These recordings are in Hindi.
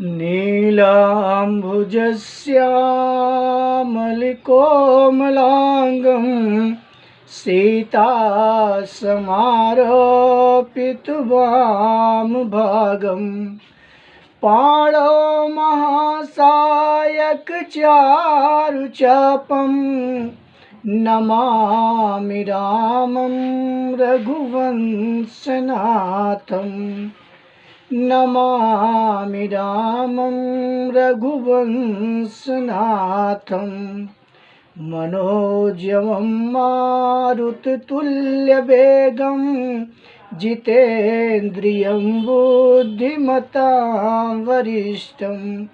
नीलाम्भुजश्यामलिकोमलाङ्गं सीतासमारोपितवामभागं पाणौ महासायकचारुचापं नमामि रामं रघुवंशनाथं। नमामि रामं रघुवंशनाथं। मनोजवं मारुततुल्यवेगं जितेन्द्रियं बुद्धिमतां वरिष्ठं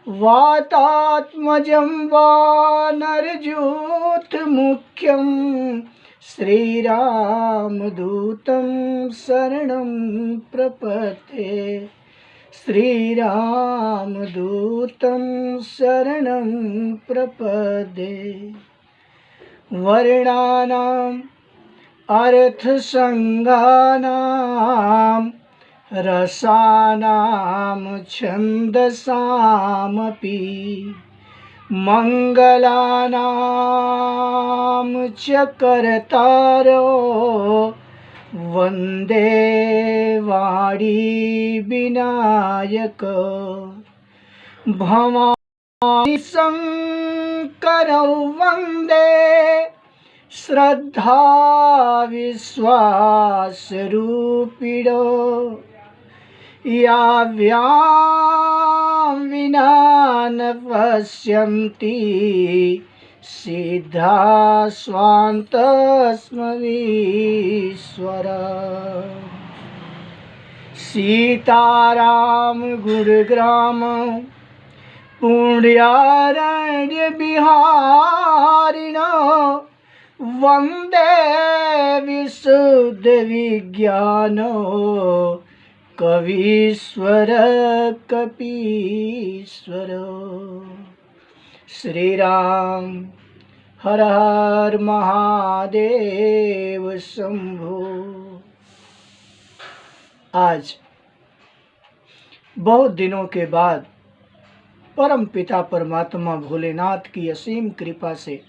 वातात्मजं वानरयूथमुख्यं श्रीरामदूतं शरणं प्रपद्ये। श्रीरामदूतं शरणं प्रपद्ये। वर्णानाम् अर्थसङ्गानां रसानां छन्दसामपि मङ्गलानां च कर्तारो वन्दे वाणी विनायक। भवानी शङ्करौ वन्दे श्रद्धा विश्वासरूपिणो याव्यां विना न पश्यन्ति सिद्धा स्वान्तस्मवीश्वर। सीताराम गुरुग्राम पुण्यारण्य विहारिणो वन्दे विशुद्ध विज्ञानो कवीश्वर कपीश्वर। श्री राम हर हर महादेव शंभो। आज बहुत दिनों के बाद परम पिता परमात्मा भोलेनाथ की असीम कृपा से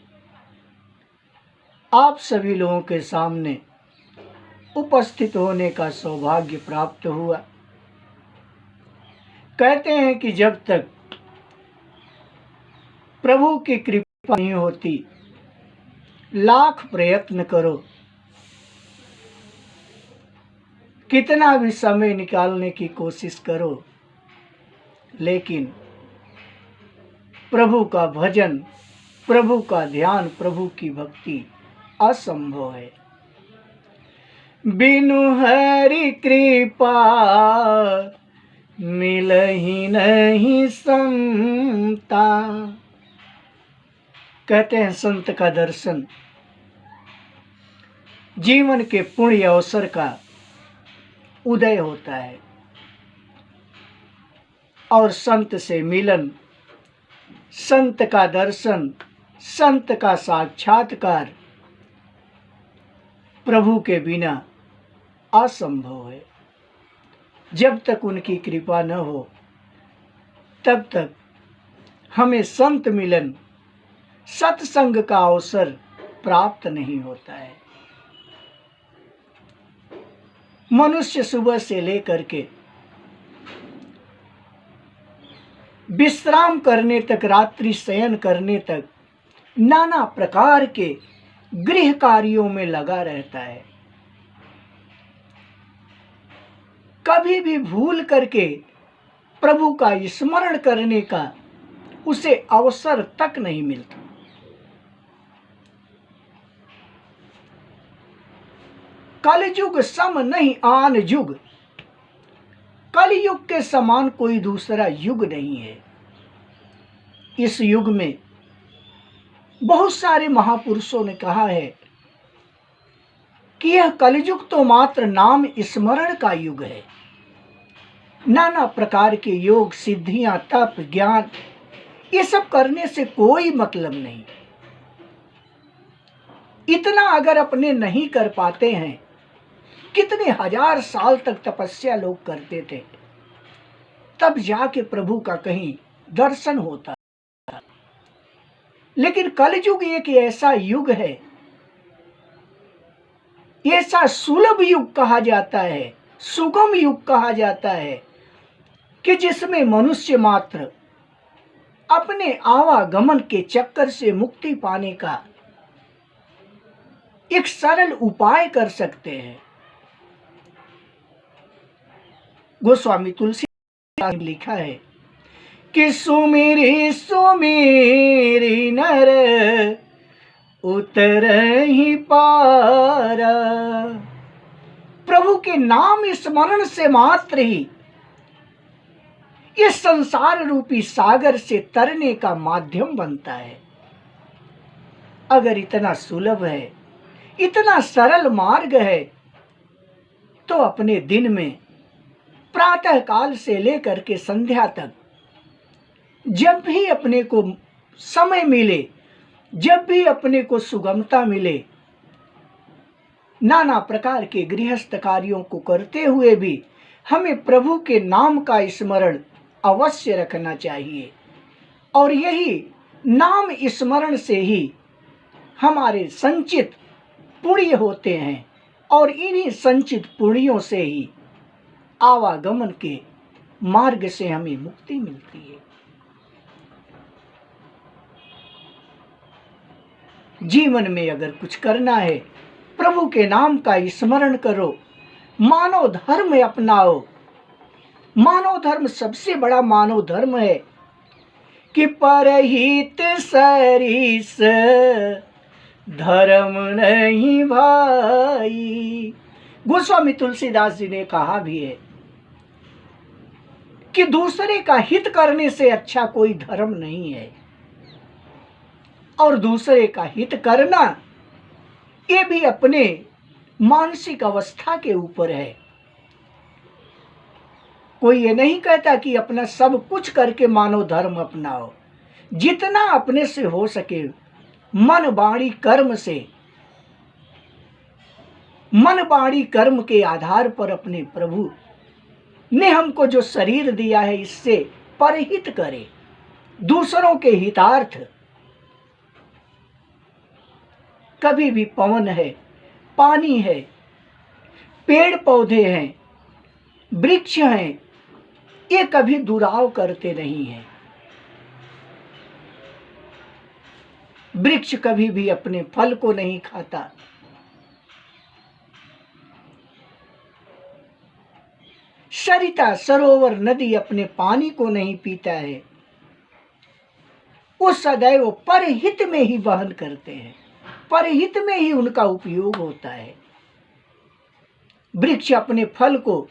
आप सभी लोगों के सामने उपस्थित होने का सौभाग्य प्राप्त हुआ। कहते हैं कि जब तक प्रभु की कृपा नहीं होती, लाख प्रयत्न करो, कितना भी समय निकालने की कोशिश करो, लेकिन प्रभु का भजन, प्रभु का ध्यान, प्रभु की भक्ति असंभव है। बिनु हरि कृपा मिलहि नहीं समता। कहते हैं संत का दर्शन जीवन के पुण्य अवसर का उदय होता है और संत से मिलन, संत का दर्शन, संत का साक्षात्कार प्रभु के बिना असंभव है। जब तक उनकी कृपा न हो तब तक हमें संत मिलन, सत्संग का अवसर प्राप्त नहीं होता है। मनुष्य सुबह से लेकर के विश्राम करने तक, रात्रि शयन करने तक नाना प्रकार के गृह कार्यों में लगा रहता है। कभी भी भूल करके प्रभु का स्मरण करने का उसे अवसर तक नहीं मिलता। कलयुग सम नहीं आन युग, कलयुग के समान कोई दूसरा युग नहीं है। इस युग में बहुत सारे महापुरुषों ने कहा है कि यह कलयुग तो मात्र नाम स्मरण का युग है। नाना प्रकार के योग, सिद्धियां, तप, ज्ञान, ये सब करने से कोई मतलब नहीं। इतना अगर अपने नहीं कर पाते हैं, कितने हजार साल तक तपस्या लोग करते थे, तब जाके प्रभु का कहीं दर्शन होता। लेकिन कलयुग एक ऐसा युग है, ऐसा सुलभ युग कहा जाता है, सुगम युग कहा जाता है, कि जिसमें मनुष्य मात्र अपने आवागमन के चक्कर से मुक्ति पाने का एक सरल उपाय कर सकते हैं। गोस्वामी तुलसीदास ने लिखा है कि सुमिरी सुमिरी नर उतरहि पारा। प्रभु के नाम स्मरण से मात्र ही इस संसार रूपी सागर से तरने का माध्यम बनता है। अगर इतना सुलभ है, इतना सरल मार्ग है, तो अपने दिन में प्रातः काल से लेकर के संध्या तक जब भी अपने को समय मिले, जब भी अपने को सुगमता मिले, नाना प्रकार के गृहस्थ कार्यों को करते हुए भी हमें प्रभु के नाम का स्मरण अवश्य रखना चाहिए। और यही नाम स्मरण से ही हमारे संचित पुण्य होते हैं, और इन्हीं संचित पुण्यों से ही आवागमन के मार्ग से हमें मुक्ति मिलती है। जीवन में अगर कुछ करना है, प्रभु के नाम का स्मरण करो, मानव धर्म अपनाओ। मानव धर्म सबसे बड़ा मानव धर्म है कि परहित सरिस धर्म नहीं भाई। गोस्वामी तुलसीदास जी ने कहा भी है कि दूसरे का हित करने से अच्छा कोई धर्म नहीं है, और दूसरे का हित करना ये भी अपने मानसिक अवस्था के ऊपर है। कोई ये नहीं कहता कि अपना सब कुछ करके मानव धर्म अपनाओ। जितना अपने से हो सके मन वाणी कर्म से, मन वाणी कर्म के आधार पर अपने प्रभु ने हमको जो शरीर दिया है इससे परहित करे, दूसरों के हितार्थ। कभी भी पवन है, पानी है, पेड़ पौधे हैं, वृक्ष हैं, ये कभी दुराव करते नहीं हैं। वृक्ष कभी भी अपने फल को नहीं खाता, सरिता सरोवर नदी अपने पानी को नहीं पीता है, वो सदैव परहित में ही वहन करते हैं, परहित में ही उनका उपयोग होता है। वृक्ष अपने फल को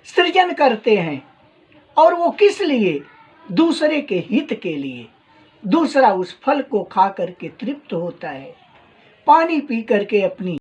सृजन करते हैं, और वो किस लिए? दूसरे के हित के लिए। दूसरा उस फल को खा करके तृप्त होता है, पानी पी करके अपनी